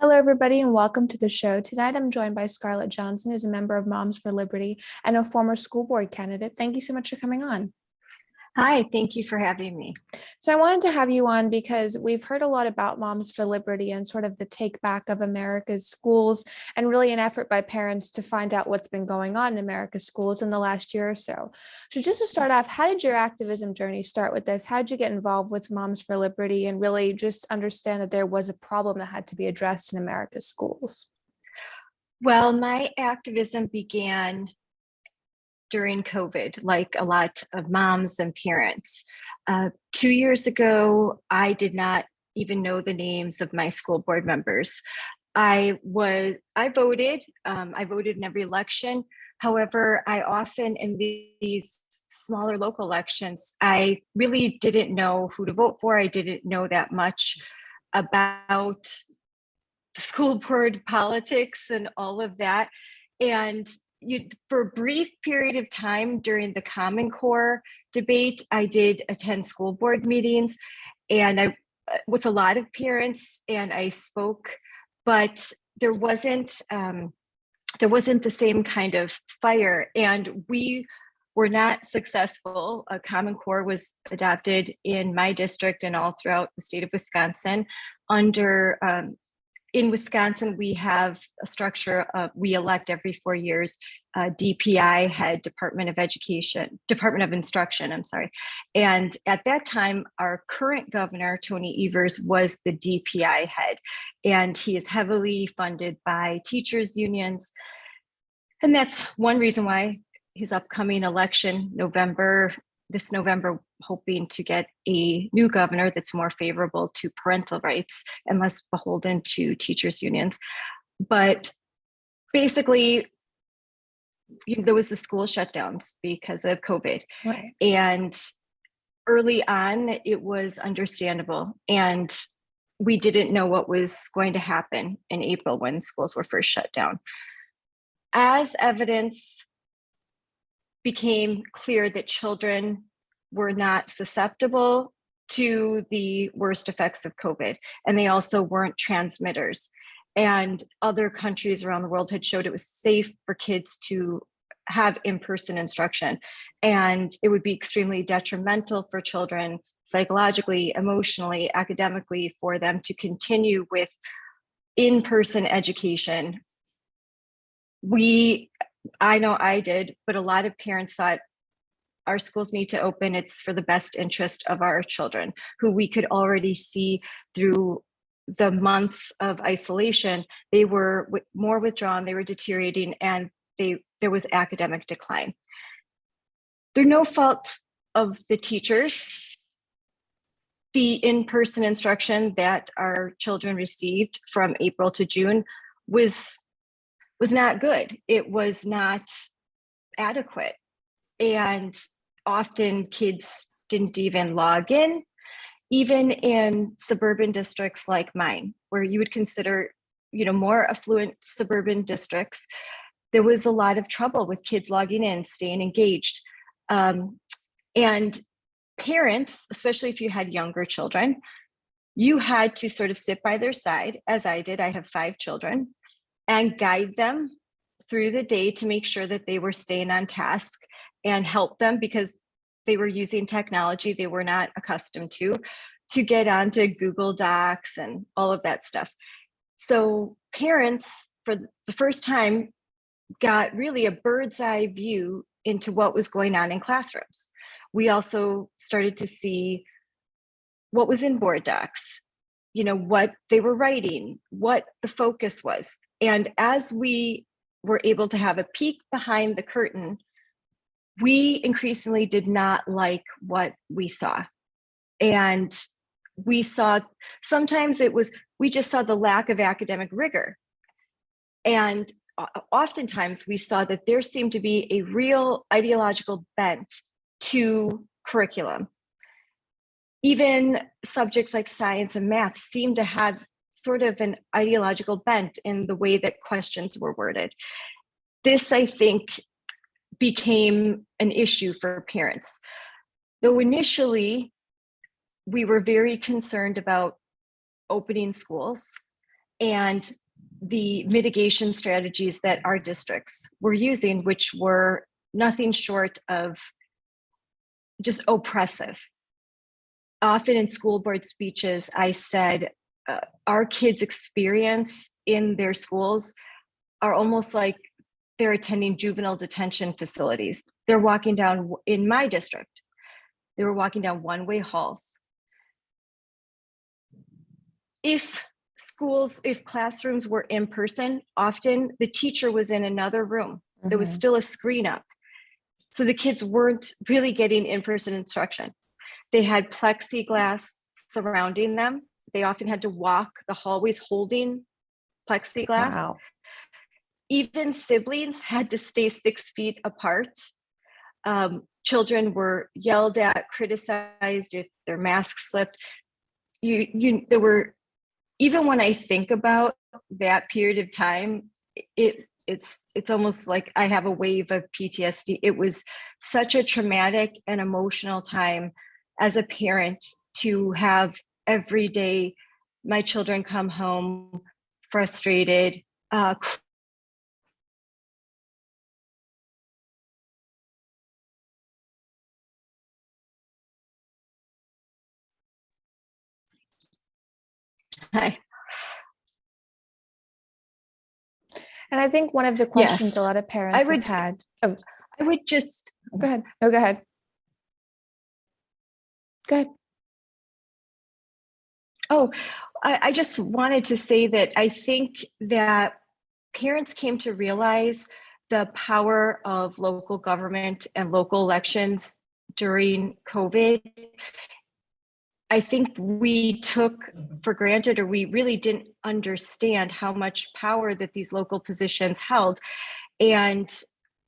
Hello, everybody, and welcome to the show. Tonight, I'm joined by Scarlett Johnson, who's a member of Moms for Liberty and a former school board candidate. Thank you so much for coming on. Hi, thank you for having me. So, I wanted to have you on because we've heard a lot about Moms for Liberty and sort of the take back of America's schools, and really an effort by parents to find out what's been going on in America's schools in the last year or so. So, just to start off, how did your activism journey start with this? How did you get involved with Moms for Liberty and really just understand that there was a problem that had to be addressed in America's schools? Well, my activism began during COVID, like a lot of moms and parents. 2 years ago, I did not even know the names of my school board members. I voted. I voted in every election. However, I often in these smaller local elections, I really didn't know who to vote for. I didn't know that much about the school board politics and all of that. And for a brief period of time during the Common Core debate, I did attend school board meetings, and I with a lot of parents, and I spoke, but there wasn't the same kind of fire, and we were not successful. A Common Core was adopted in my district and all throughout the state of Wisconsin under in Wisconsin, we have a structure of we elect every 4 years DPI head, Department of Instruction, I'm sorry. And at that time, our current governor, Tony Evers, was the DPI head, and he is heavily funded by teachers unions. And that's one reason why his upcoming election, this November, hoping to get a new governor that's more favorable to parental rights and less beholden to teachers unions. But basically, there was the school shutdowns because of COVID. Right. And early on, it was understandable. And we didn't know what was going to happen in April when schools were first shut down. As evidence became clear that children were not susceptible to the worst effects of COVID, and they also weren't transmitters. And other countries around the world had showed it was safe for kids to have in-person instruction, and it would be extremely detrimental for children psychologically, emotionally, academically, for them to continue with in-person education. I know I did, but a lot of parents thought our schools need to open. It's for the best interest of our children, who we could already see through the months of isolation. They were more withdrawn, they were deteriorating, and there was academic decline. Through no fault of the teachers, the in-person instruction that our children received from April to June was not good. It was not adequate. And often kids didn't even log in, even in suburban districts like mine, where you would consider, more affluent suburban districts. There was a lot of trouble with kids logging in, staying engaged. And parents, especially if you had younger children, you had to sort of sit by their side, as I did. I have 5 children, and guide them through the day to make sure that they were staying on task and help them, because they were using technology they were not accustomed to get onto Google Docs and all of that stuff. So parents, for the first time, got really a bird's eye view into what was going on in classrooms. We also started to see what was in board docs, what they were writing, what the focus was. And as we were able to have a peek behind the curtain, we increasingly did not like what we saw. And we saw, sometimes we just saw the lack of academic rigor. And oftentimes we saw that there seemed to be a real ideological bent to curriculum. Even subjects like science and math seemed to have sort of an ideological bent in the way that questions were worded. This, I think, became an issue for parents. Though initially, we were very concerned about opening schools and the mitigation strategies that our districts were using, which were nothing short of just oppressive. Often in school board speeches, I said, our kids' experience in their schools are almost like they're attending juvenile detention facilities. They're walking down, in my district, they were walking down one-way halls. If classrooms were in person, often the teacher was in another room. There was still a screen up. So the kids weren't really getting in-person instruction. They had plexiglass surrounding them. They often had to walk the hallways holding plexiglass. Wow. Even siblings had to stay 6 feet apart. Children were yelled at, criticized if their masks slipped. There were, even when I think about that period of time, it's almost like I have a wave of PTSD. It was such a traumatic and emotional time as a parent to have every day my children come home frustrated, And I think one of the questions yes, a lot of parents have had. Oh, I would just go ahead. No, go ahead. Go ahead. Oh, I just wanted to say that I think that parents came to realize the power of local government and local elections during COVID. I think we took for granted, or we really didn't understand how much power that these local positions held. And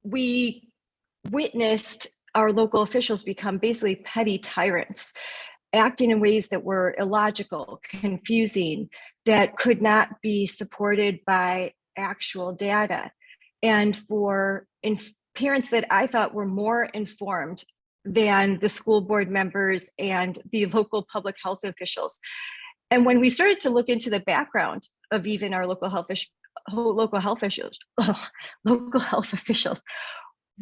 we witnessed our local officials become basically petty tyrants, acting in ways that were illogical, confusing, that could not be supported by actual data. And for parents that I thought were more informed than the school board members and the local public health officials. And when we started to look into the background of even our local health officials,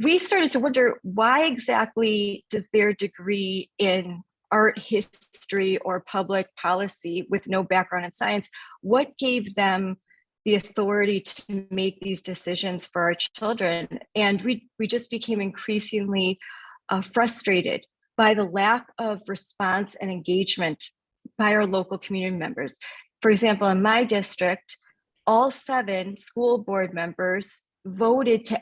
we started to wonder, why exactly does their degree in art history or public policy with no background in science, what gave them the authority to make these decisions for our children? And we just became increasingly frustrated by the lack of response and engagement by our local community members. For example, in my district, all 7 school board members voted to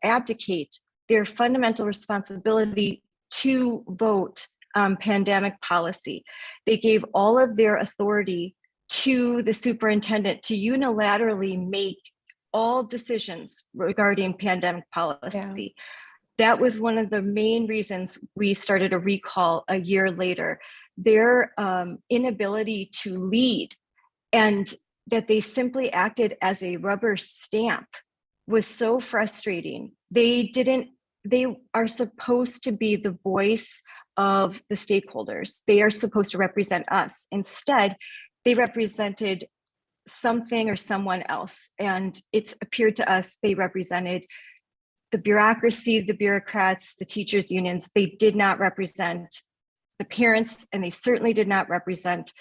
abdicate their fundamental responsibility to vote on pandemic policy. They gave all of their authority to the superintendent to unilaterally make all decisions regarding pandemic policy. Yeah. That was one of the main reasons we started a recall a year later. Their inability to lead, and that they simply acted as a rubber stamp, was so frustrating. They are supposed to be the voice of the stakeholders. They are supposed to represent us. Instead, they represented something or someone else. And it's appeared to us they represented the bureaucracy, the bureaucrats, the teachers' unions. They did not represent the parents, and they certainly did not represent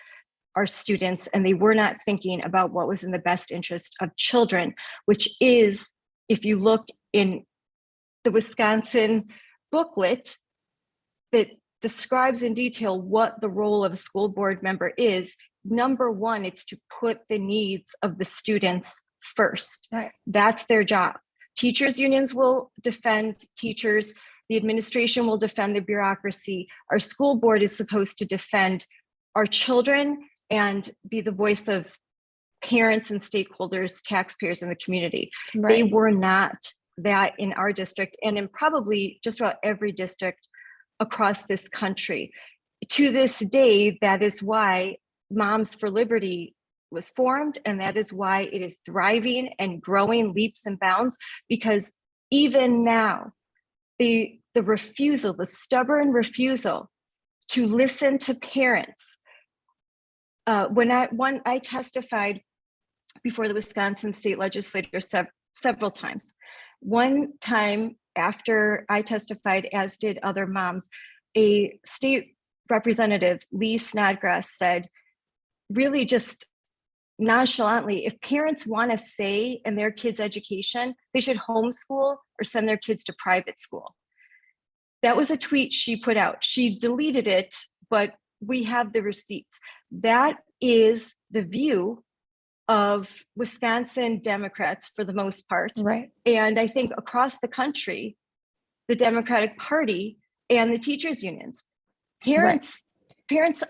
our students, and they were not thinking about what was in the best interest of children, which is, if you look in the Wisconsin booklet that describes in detail what the role of a school board member is, number one, it's to put the needs of the students first. Right. That's their job. Teachers' unions will defend teachers. The administration will defend the bureaucracy. Our school board is supposed to defend our children and be the voice of parents and stakeholders, taxpayers in the community. Right. They were not that in our district, and in probably just about every district across this country. To this day, that is why Moms for Liberty was formed, and that is why it is thriving and growing leaps and bounds, because even now, the stubborn refusal to listen to parents when I testified before the Wisconsin state legislature several times. One time after I testified, as did other moms, a state representative, Lee Snodgrass, said, really just nonchalantly, if parents want a say in their kids' education, they should homeschool or send their kids to private school. That was a tweet she put out. She deleted it, but we have the receipts. That is the view of Wisconsin Democrats for the most part. Right. And I think across the country, the Democratic Party and the teachers unions. Parents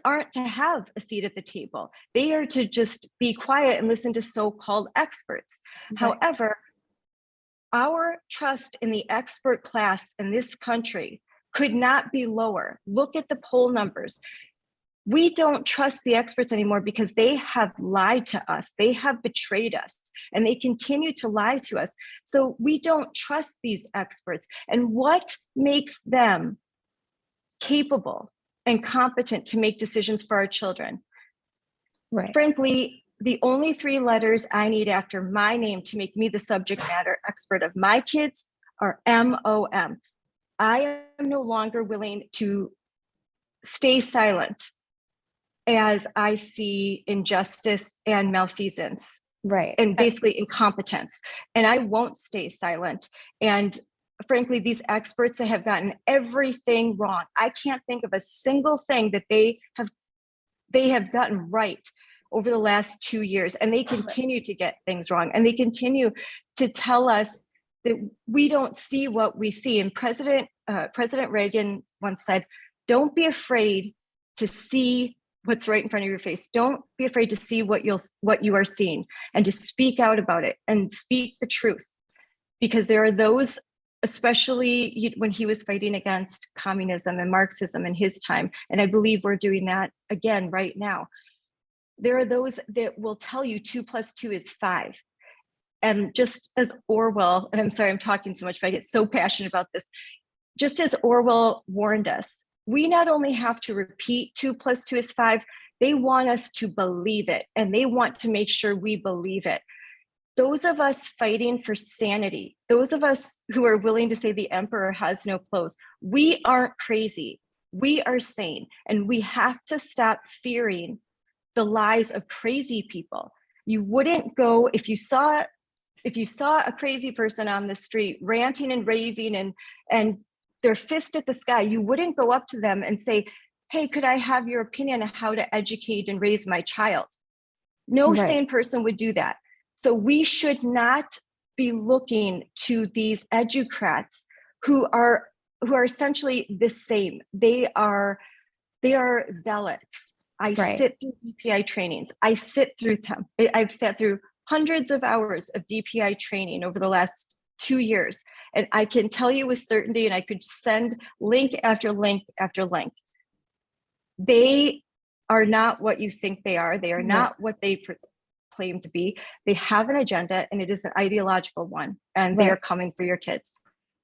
aren't to have a seat at the table. They are to just be quiet and listen to so-called experts. Right. However, our trust in the expert class in this country could not be lower. Look at the poll numbers. We don't trust the experts anymore because they have lied to us. They have betrayed us, and they continue to lie to us. So we don't trust these experts. And what makes them capable and competent to make decisions for our children? Right. Frankly, the only 3 letters I need after my name to make me the subject matter expert of my kids are MOM. I am no longer willing to stay silent as I see injustice and malfeasance. Right. And basically incompetence. And I won't stay silent. And frankly, these experts that have gotten everything wrong, I can't think of a single thing that they have gotten right over the last 2 years. And they continue to get things wrong. And they continue to tell us that we don't see what we see. And President Reagan once said, don't be afraid to see what's right in front of your face. Don't be afraid to see what you are seeing, and to speak out about it and speak the truth. Because there are those, especially when he was fighting against communism and Marxism in his time, and I believe we're doing that again right now. There are those that will tell you 2 + 2 is 5. And just as Orwell, and I'm sorry I'm talking so much, but I get so passionate about this, just as Orwell warned us, we not only have to repeat 2 + 2 is 5, they want us to believe it, and they want to make sure we believe it. Those of us fighting for sanity, those of us who are willing to say the emperor has no clothes, we aren't crazy. We are sane, and we have to stop fearing the lies of crazy people. You wouldn't go if you saw a crazy person on the street ranting and raving and their fist at the sky, you wouldn't go up to them and say, hey, could I have your opinion on how to educate and raise my child? No sane person would do that. So we should not be looking to these educrats who are essentially the same. They are zealots. I sit through DPI trainings. I sit through them. I've sat through hundreds of hours of DPI training over the last 2 years. And I can tell you with certainty, and I could send link after link after link. They are not what you think they are. They are not what they claim to be. They have an agenda, and it is an ideological one, and they are coming for your kids.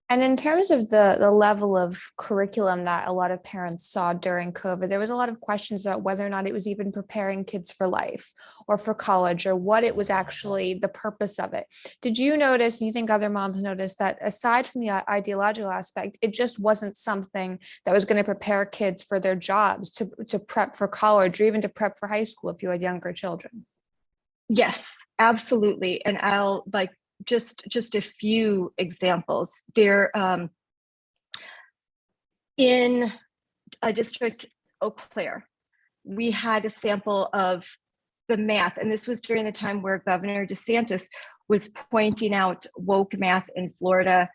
And in terms of the level of curriculum that a lot of parents saw during COVID, there was a lot of questions about whether or not it was even preparing kids for life or for college, or what it was actually the purpose of it. Did you notice, and you think other moms noticed, that aside from the ideological aspect, it just wasn't something that was going to prepare kids for their jobs, to prep for college, or even to prep for high school if you had younger children? Yes, absolutely. And I'll just a few examples. There, in a district, Eau Claire, we had a sample of the math, and this was during the time where Governor DeSantis was pointing out woke math in Florida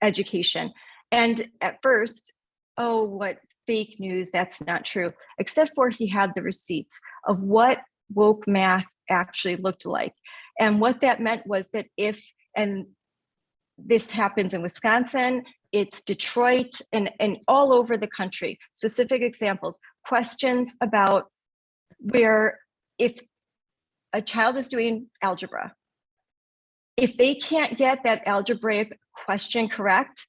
education. And at first, oh, what fake news, that's not true, except for he had the receipts of what woke math actually looked like. And what that meant was that and this happens in Wisconsin, it's Detroit, and all over the country, specific examples, questions about where if a child is doing algebra, if they can't get that algebraic question correct,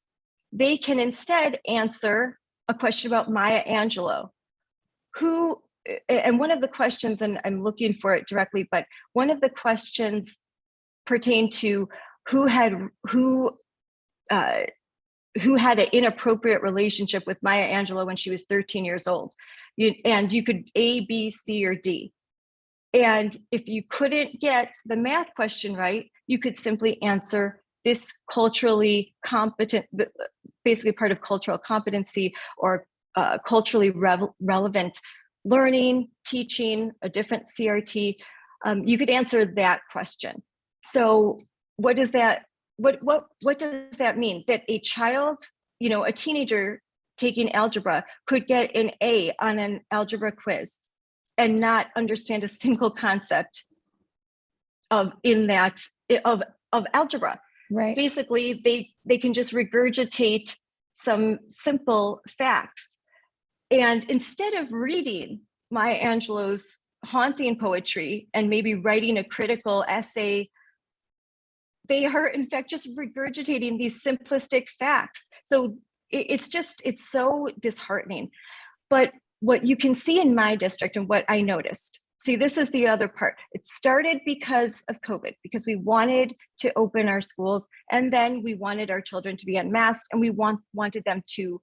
they can instead answer a question about Maya Angelou. Who and one of the questions, and I'm looking for it directly, but one of the questions pertained to who had uh, an inappropriate relationship with Maya Angelou when she was 13 years old. And you could A, B, C, or D. And if you couldn't get the math question right, you could simply answer this culturally competent, basically part of cultural competency, or culturally relevant learning, teaching, a different CRT. You could answer that question. So what does that mean? That a child, a teenager taking algebra could get an A on an algebra quiz and not understand a single concept of algebra. Right. Basically, they can just regurgitate some simple facts. And instead of reading Maya Angelou's haunting poetry and maybe writing a critical essay, they are in fact just regurgitating these simplistic facts. So it's so disheartening. But what you can see in my district, and what I noticed, see, this is the other part. It started because of COVID, because we wanted to open our schools, and then we wanted our children to be unmasked, and we wanted them to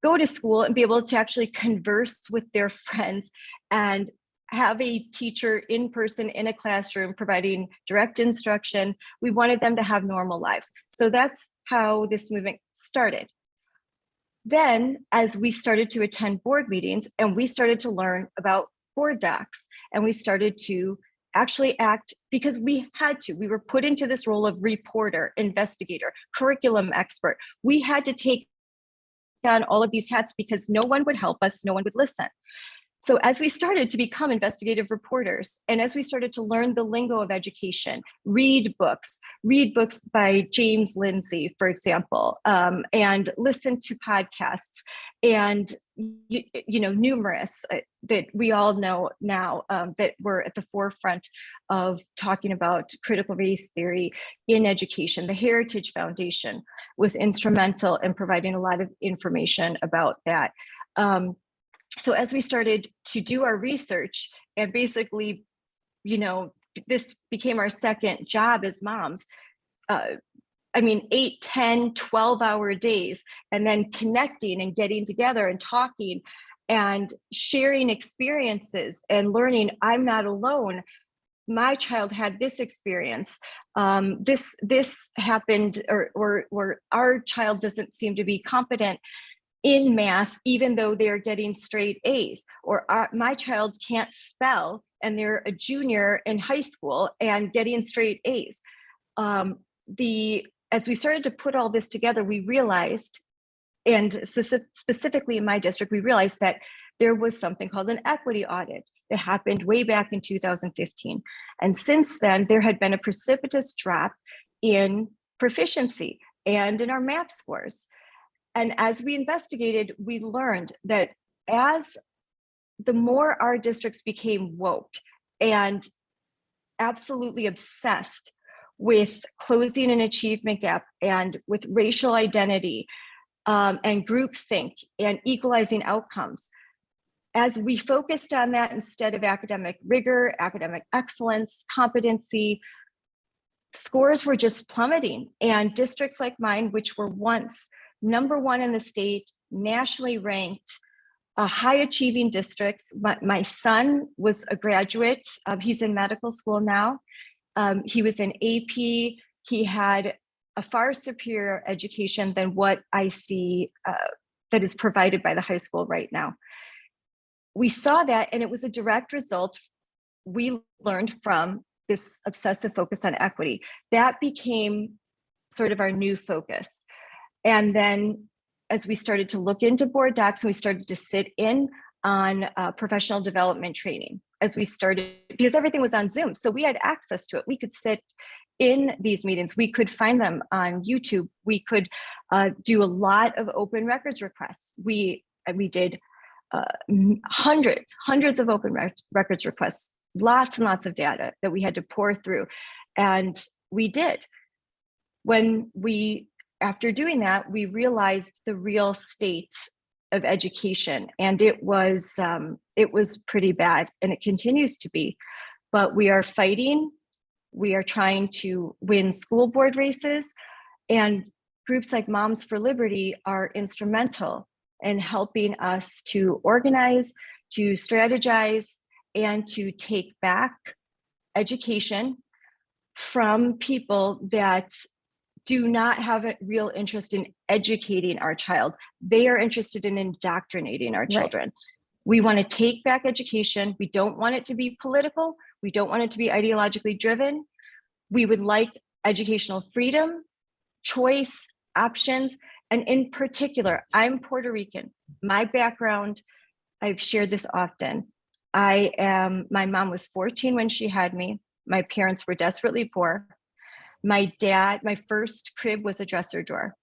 go to school and be able to actually converse with their friends and have a teacher in person in a classroom providing direct instruction. We wanted them to have normal lives. So that's how this movement started. Then, as we started to attend board meetings and we started to learn about board docs, and we started to actually act, because we were put into this role of reporter, investigator, curriculum expert. We had to take on all of these hats because no one would help us, no one would listen. So as we started to become investigative reporters, and as we started to learn the lingo of education, read books by James Lindsay, for example, and listen to podcasts, and numerous that we all know now that were at the forefront of talking about critical race theory in education. The Heritage Foundation was instrumental in providing a lot of information about that. So as we started to do our research, and basically, this became our second job as moms, 8, 10, 12-hour days, and then connecting and getting together and talking and sharing experiences and learning, I'm not alone. My child had this experience. This happened, or our child doesn't seem to be competent in math, even though they're getting straight A's, or my child can't spell and they're a junior in high school and getting straight A's. As we started to put all this together, we realized, and specifically in my district, we realized that there was something called an equity audit that happened way back in 2015. And since then, there had been a precipitous drop in proficiency and in our math scores. And as we investigated, we learned that as the more our districts became woke and absolutely obsessed with closing an achievement gap and with racial identity and groupthink and equalizing outcomes, as we focused on that instead of academic rigor, academic excellence, competency, scores were just plummeting. And districts like mine, which were once number one in the state, nationally ranked, high achieving districts. My son was a graduate. He's in medical school now. He was in AP. He had a far superior education than what I see that is provided by the high school right now. We saw that, and it was a direct result. We learned from this obsessive focus on equity. That became sort of our new focus. And then as we started to look into board docs, and we started to sit in on professional development training, because everything was on Zoom. So we had access to it. We could sit in these meetings. We could find them on YouTube. We could do a lot of open records requests. We did hundreds of open records requests, lots and lots of data that we had to pour through. And we did. After doing that, we realized the real state of education, and it was pretty bad, and it continues to be. But we are fighting. We are trying to win school board races, and groups like Moms for Liberty are instrumental in helping us to organize, to strategize, and to take back education from people that do not have a real interest in educating our child. They are interested in indoctrinating our Right. children. We want to take back education. We don't want it to be political. We don't want it to be ideologically driven. We would like educational freedom, choice, options. And in particular, I'm Puerto Rican. My background, I've shared this often. My mom was 14 when she had me. My parents were desperately poor. My first crib was a dresser drawer.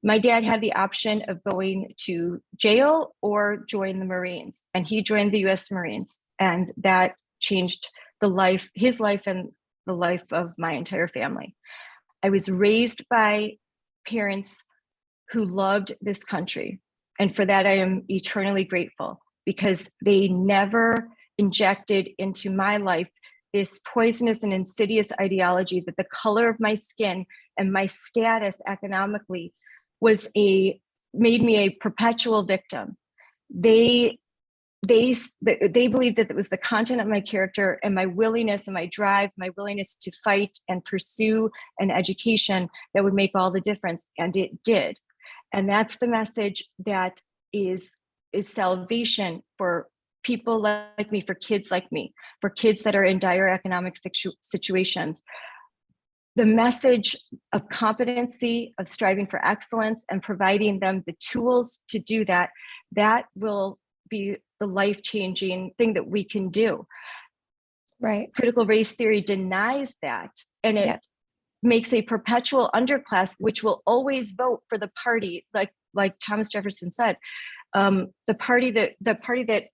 My dad had the option of going to jail or join the Marines, and he joined the US Marines. And that changed his life and the life of my entire family. I was raised by parents who loved this country. And for that, I am eternally grateful, because they never injected into my life this poisonous and insidious ideology that the color of my skin and my status economically made me a perpetual victim. They believed that it was the content of my character and my willingness and my drive, my willingness to fight and pursue an education that would make all the difference, and it did. And that's the message that is salvation for people like me, for kids like me, for kids that are in dire economic situations. The message of competency, of striving for excellence, and providing them the tools to do that, that will be the life-changing thing that we can do. Right. Critical race theory denies that, and it makes a perpetual underclass, which will always vote for the party, like Thomas Jefferson said, the party that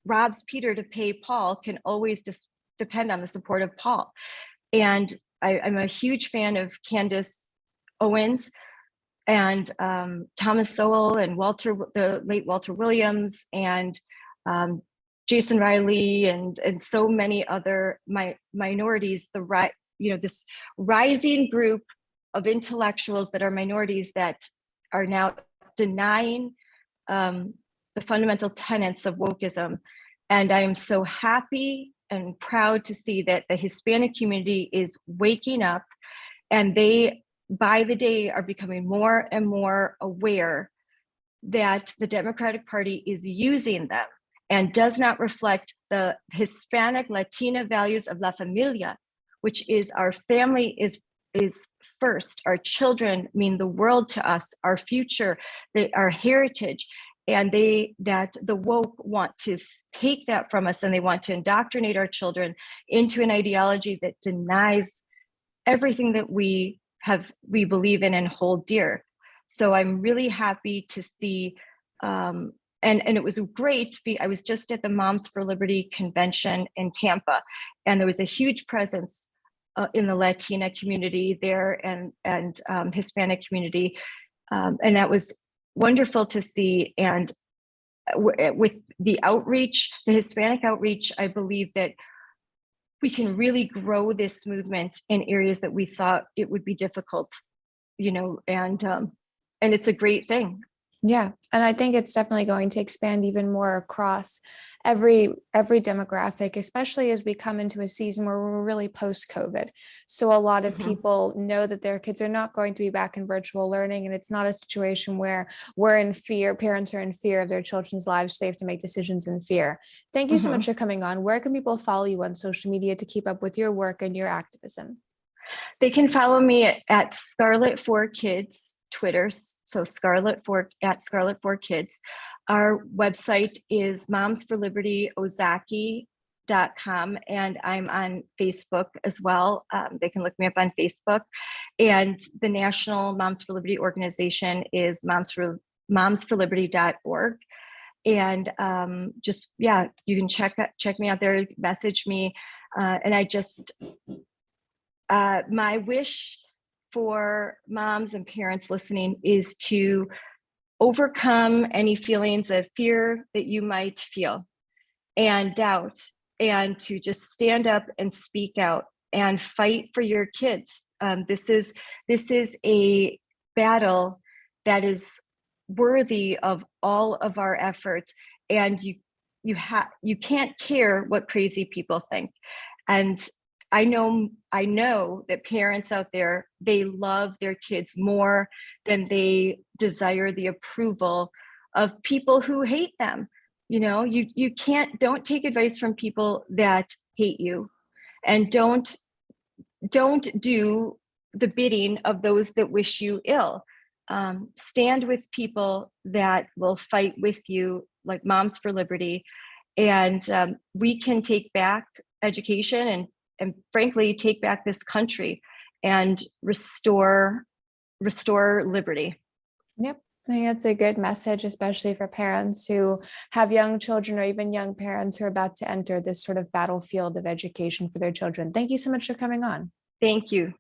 robs Peter to pay Paul can always just depend on the support of Paul. And I'm a huge fan of Candace Owens and Thomas Sowell and the late Walter Williams, and Jason Riley, and so many other minorities. This rising group of intellectuals that are minorities that are now denying the fundamental tenets of wokeism. And I am so happy and proud to see that the Hispanic community is waking up, and they, by the day, are becoming more and more aware that the Democratic Party is using them and does not reflect the Hispanic Latina values of La Familia, which is our family is first. Our children mean the world to us, our future, our heritage. And that the woke want to take that from us, and they want to indoctrinate our children into an ideology that denies everything that we believe in and hold dear. So I'm really happy to see, and it was great. I was just at the Moms for Liberty convention in Tampa, and there was a huge presence in the Latina community there, and Hispanic community, and that was wonderful to see. And with the outreach, the Hispanic outreach, I believe that we can really grow this movement in areas that we thought it would be difficult, and it's a great thing. Yeah. And I think it's definitely going to expand even more across every demographic, especially as we come into a season where we're really post-COVID. So a lot of people know that their kids are not going to be back in virtual learning, and it's not a situation where we're in fear, parents are in fear of their children's lives, so they have to make decisions in fear. Thank you so much for coming on. Where can people follow you on social media to keep up with your work and your activism? They can follow me at Scarlett for Kids, Twitter. So Scarlett at Scarlett for Kids. Our website is momsforlibertyozaki.com, and I'm on Facebook as well. They can look me up on Facebook. And the National Moms for Liberty organization is momsforliberty.org. And you can check me out there, message me. And I just, my wish for moms and parents listening is to overcome any feelings of fear that you might feel and doubt, and to just stand up and speak out and fight for your kids. This is a battle that is worthy of all of our effort, and you can't care what crazy people think. And I know that parents out there, they love their kids more than they desire the approval of people who hate them. You don't take advice from people that hate you, and don't do the bidding of those that wish you ill. Stand with people that will fight with you, like Moms for Liberty, and we can take back education and frankly take back this country and restore liberty. Yep. I think that's a good message, especially for parents who have young children or even young parents who are about to enter this sort of battlefield of education for their children. Thank you so much for coming on. Thank you.